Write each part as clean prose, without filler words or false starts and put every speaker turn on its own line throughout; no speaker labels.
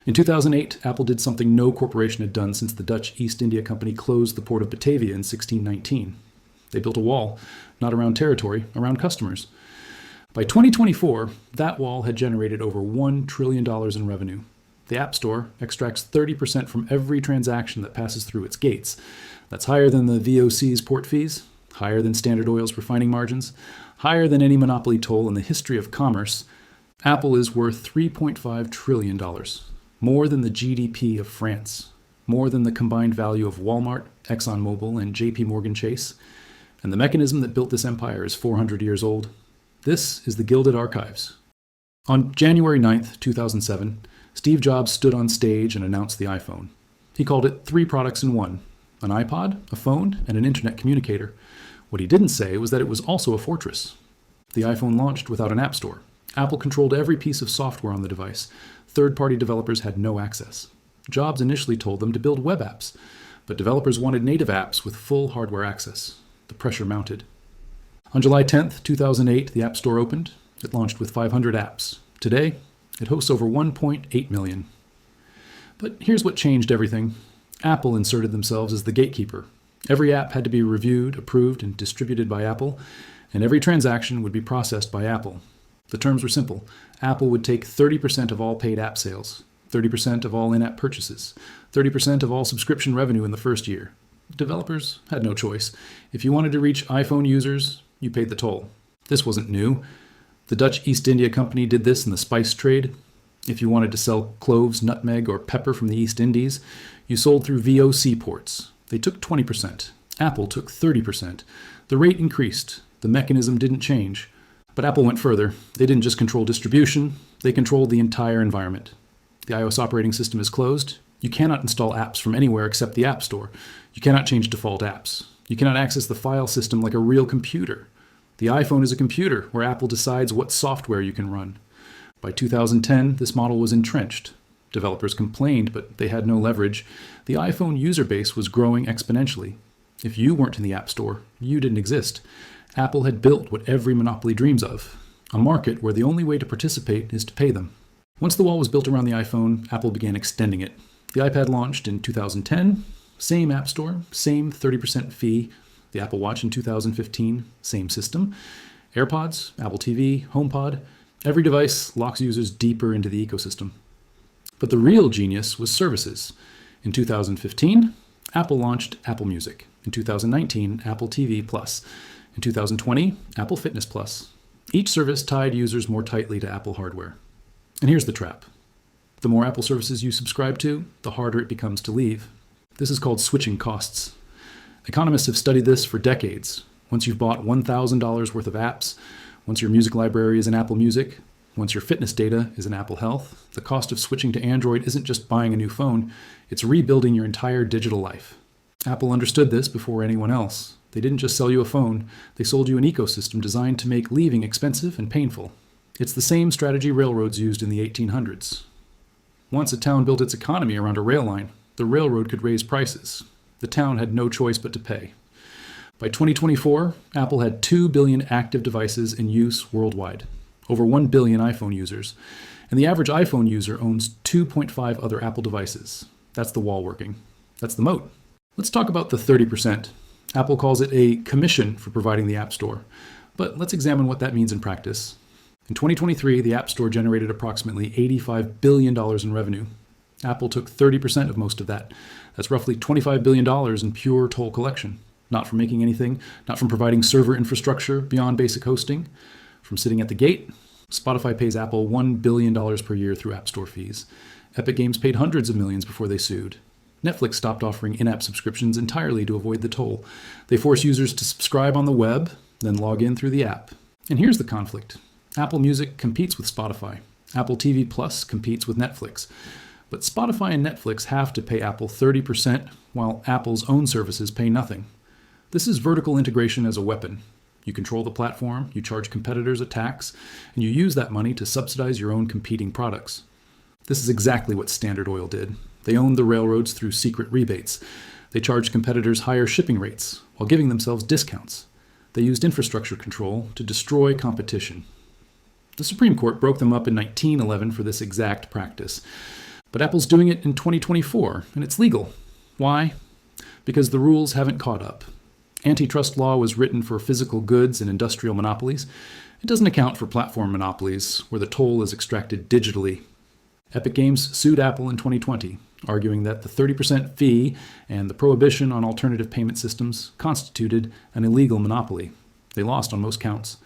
In 2008, Apple did something no corporation had done since the Dutch East India Company closed the port of Batavia in 1619. They built a wall, not around territory, around customers. By 2024, that wall had generated over $1 trillion in revenue. The App Store extracts 30% from every transaction that passes through its gates. That's higher than the VOC's port fees, higher than Standard Oil's refining margins, higher than any monopoly toll in the history of commerce. Apple is worth $3.5 trillion, more than the GDP of France, more than the combined value of Walmart, ExxonMobil, and JP Morgan Chase. And the mechanism that built this empire is 400 years old. This is the Gilded Archives. On January 9th, 2007, Steve Jobs stood on stage and announced the iPhone. He called it 3 products in one: an iPod, a phone, and an internet communicator. What he didn't say was that it was also a fortress. The iPhone launched without an app store. Apple controlled every piece of software on the device. Third-party developers had no access. Jobs initially told them to build web apps, but developers wanted native apps with full hardware access. The pressure mounted. On July 10th, 2008, the App Store opened. It launched with 500 apps. Today, it hosts over 1.8 million. But here's what changed everything. Apple inserted themselves as the gatekeeper. Every app had to be reviewed, approved, and distributed by Apple, and every transaction would be processed by Apple. The terms were simple. Apple would take 30% of all paid app sales, 30% of all in-app purchases, 30% of all subscription revenue in the first year. Developers had no choice. If you wanted to reach iPhone users, you paid the toll. This wasn't new. The Dutch East India Company did this in the spice trade. If you wanted to sell cloves, nutmeg, or pepper from the East Indies, you sold through VOC ports. They took 20%. Apple took 30%. The rate increased. The mechanism didn't change. But Apple went further. They didn't just control distribution, they controlled the entire environment. The iOS operating system is closed. You cannot install apps from anywhere except the App Store. You cannot change default apps. You cannot access the file system like a real computer. The iPhone is a computer where Apple decides what software you can run. By 2010, this model was entrenched. Developers complained, but they had no leverage. The iPhone user base was growing exponentially. If you weren't in the App Store, you didn't exist. Apple had built what every monopoly dreams of, a market where the only way to participate is to pay them. Once the wall was built around the iPhone, Apple began extending it. The iPad launched in 2010, same App Store, same 30% fee. The Apple Watch in 2015, same system. AirPods, Apple TV, HomePod, every device locks users deeper into the ecosystem. But the real genius was services. In 2015, Apple launched Apple Music. In 2019, Apple TV Plus. In 2020, Apple Fitness Plus. Each service tied users more tightly to Apple hardware. And here's the trap. The more Apple services you subscribe to, the harder it becomes to leave. This is called switching costs. Economists have studied this for decades. Once you've bought $1,000 worth of apps, once your music library is in Apple Music, once your fitness data is in Apple Health, the cost of switching to Android isn't just buying a new phone, it's rebuilding your entire digital life. Apple understood this before anyone else. They didn't just sell you a phone, they sold you an ecosystem designed to make leaving expensive and painful. It's the same strategy railroads used in the 1800s. Once a town built its economy around a rail line, the railroad could raise prices. The town had no choice but to pay. By 2024, Apple had 2 billion active devices in use worldwide, over 1 billion iPhone users, and the average iPhone user owns 2.5 other Apple devices. That's the wall working. That's the moat. Let's talk about the 30%. Apple calls it a commission for providing the App Store, but let's examine what that means in practice. In 2023, the App Store generated approximately $85 billion in revenue. Apple took 30% of most of that. That's roughly $25 billion in pure toll collection. Not from making anything, not from providing server infrastructure beyond basic hosting. From sitting at the gate, Spotify pays Apple $1 billion per year through App Store fees. Epic Games paid hundreds of millions before they sued. Netflix stopped offering in-app subscriptions entirely to avoid the toll. They force users to subscribe on the web, then log in through the app. And here's the conflict. Apple Music competes with Spotify. Apple TV Plus competes with Netflix. But Spotify and Netflix have to pay Apple 30%, while Apple's own services pay nothing. This is vertical integration as a weapon. You control the platform, you charge competitors a tax, and you use that money to subsidize your own competing products. This is exactly what Standard Oil did. They owned the railroads through secret rebates. They charged competitors higher shipping rates while giving themselves discounts. They used infrastructure control to destroy competition. The Supreme Court broke them up in 1911 for this exact practice. But Apple's doing it in 2024, and it's legal. Why? Because the rules haven't caught up. Antitrust law was written for physical goods and industrial monopolies. It doesn't account for platform monopolies, where the toll is extracted digitally. Epic Games sued Apple in 2020, arguing that the 30% fee and the prohibition on alternative payment systems constituted an illegal monopoly. They lost on most counts.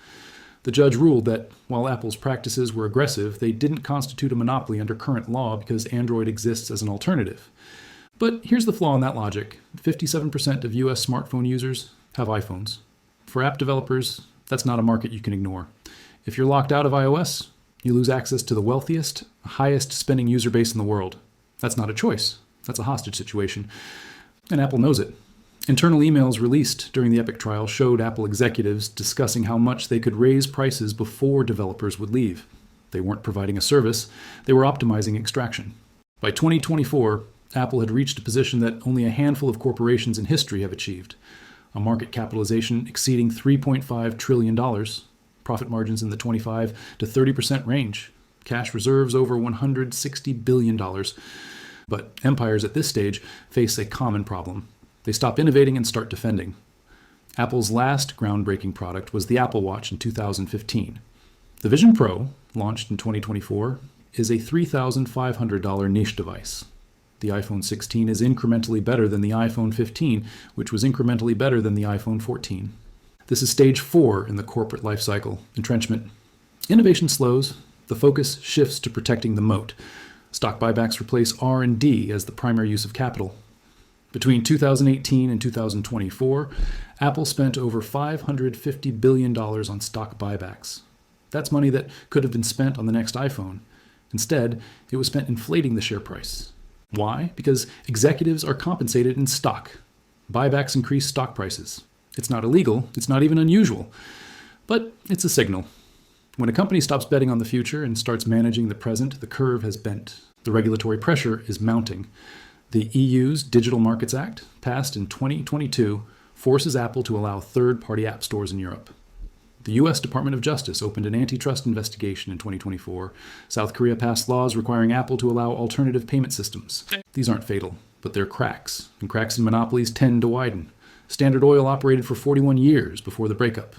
The judge ruled that while Apple's practices were aggressive, they didn't constitute a monopoly under current law because Android exists as an alternative. But here's the flaw in that logic. 57% of US smartphone users have iPhones. For app developers, that's not a market you can ignore. If you're locked out of iOS, you lose access to the wealthiest, highest spending user base in the world. That's not a choice. That's a hostage situation. And Apple knows it. Internal emails released during the Epic trial showed Apple executives discussing how much they could raise prices before developers would leave. They weren't providing a service, they were optimizing extraction. By 2024, Apple had reached a position that only a handful of corporations in history have achieved. A market capitalization exceeding $3.5 trillion, profit margins in the 25 to 30% range, cash reserves over $160 billion. But empires at this stage face a common problem. They stop innovating and start defending. Apple's last groundbreaking product was the Apple Watch in 2015. The Vision Pro, launched in 2024, is a $3,500 niche device. The iPhone 16 is incrementally better than the iPhone 15, which was incrementally better than the iPhone 14. This is stage 4 in the corporate life cycle, entrenchment. Innovation slows, the focus shifts to protecting the moat. Stock buybacks replace R&D as the primary use of capital. Between 2018 and 2024, Apple spent over $550 billion on stock buybacks. That's money that could have been spent on the next iPhone. Instead, it was spent inflating the share price. Why? Because executives are compensated in stock. Buybacks increase stock prices. It's not illegal, it's not even unusual, but it's a signal. When a company stops betting on the future and starts managing the present, the curve has bent. The regulatory pressure is mounting. The EU's Digital Markets Act, passed in 2022, forces Apple to allow third-party app stores in Europe. The U.S. Department of Justice opened an antitrust investigation in 2024. South Korea passed laws requiring Apple to allow alternative payment systems. These aren't fatal, but they're cracks, and cracks in monopolies tend to widen. Standard Oil operated for 41 years before the breakup.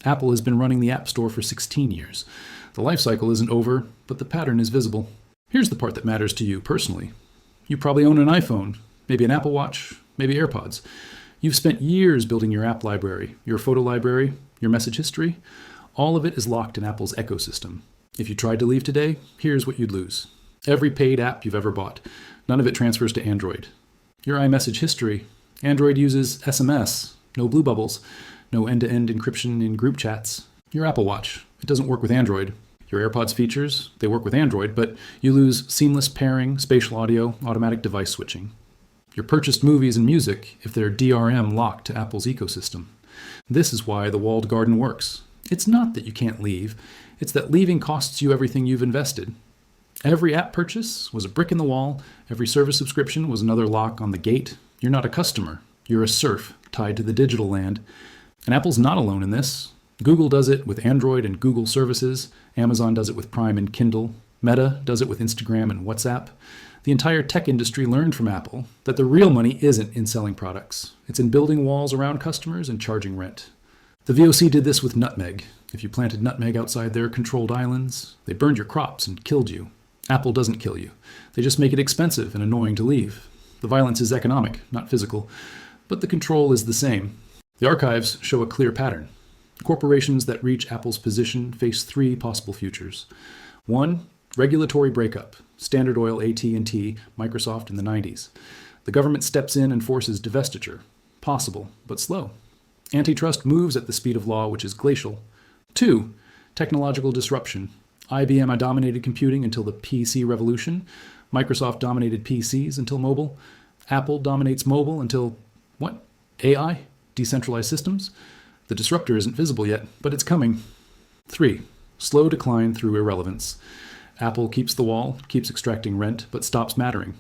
Apple has been running the App Store for 16 years. The life cycle isn't over, but the pattern is visible. Here's the part that matters to you personally. You probably own an iPhone, maybe an Apple Watch, maybe AirPods. You've spent years building your app library, your photo library, your message history. All of it is locked in Apple's ecosystem. If you tried to leave today, here's what you'd lose. Every paid app you've ever bought. None of it transfers to Android. Your iMessage history. Android uses SMS, no blue bubbles, no end-to-end encryption in group chats. Your Apple Watch. It doesn't work with Android. Your AirPods features, they work with Android, but you lose seamless pairing, spatial audio, automatic device switching. Your purchased movies and music if they're DRM locked to Apple's ecosystem. This is why the walled garden works. It's not that you can't leave, it's that leaving costs you everything you've invested. Every app purchase was a brick in the wall, every service subscription was another lock on the gate. You're not a customer, you're a serf tied to the digital land. And Apple's not alone in this. Google does it with Android and Google services. Amazon does it with Prime and Kindle. Meta does it with Instagram and WhatsApp. The entire tech industry learned from Apple that the real money isn't in selling products. It's in building walls around customers and charging rent. The VOC did this with nutmeg. If you planted nutmeg outside their controlled islands, they burned your crops and killed you. Apple doesn't kill you. They just make it expensive and annoying to leave. The violence is economic, not physical, but the control is the same. The archives show a clear pattern. Corporations that reach Apple's position face 3 possible futures. 1, regulatory breakup. Standard Oil, AT&T, Microsoft in the 90s. The government steps in and forces divestiture. Possible, but slow. Antitrust moves at the speed of law, which is glacial. 2, technological disruption. IBM dominated computing until the PC revolution. Microsoft dominated PCs until mobile. Apple dominates mobile until, what? AI? Decentralized systems? The disruptor isn't visible yet, but it's coming. 3, slow decline through irrelevance. Apple keeps the wall, keeps extracting rent, but stops mattering.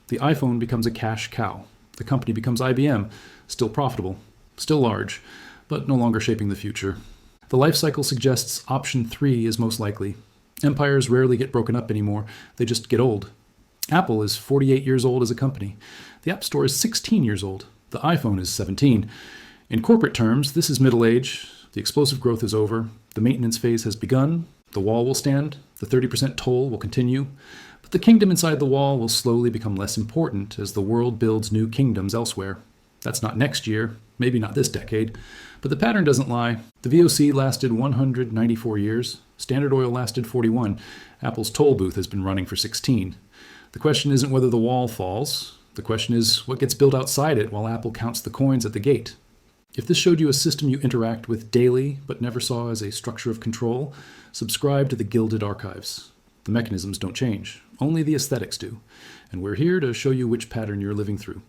The iPhone becomes a cash cow. The company becomes IBM, still profitable, still large, but no longer shaping the future. The life cycle suggests option 3 is most likely. Empires rarely get broken up anymore, they just get old. Apple is 48 years old as a company. The App Store is 16 years old. The iPhone is 17. In corporate terms, this is middle age. The explosive growth is over. The maintenance phase has begun. The wall will stand. The 30% toll will continue. But the kingdom inside the wall will slowly become less important as the world builds new kingdoms elsewhere. That's not next year, maybe not this decade, but the pattern doesn't lie. The VOC lasted 194 years. Standard Oil lasted 41. Apple's toll booth has been running for 16. The question isn't whether the wall falls. The question is what gets built outside it while Apple counts the coins at the gate. If this showed you a system you interact with daily but never saw as a structure of control, subscribe to the Gilded Archives. The mechanisms don't change. Only the aesthetics do. And we're here to show you which pattern you're living through.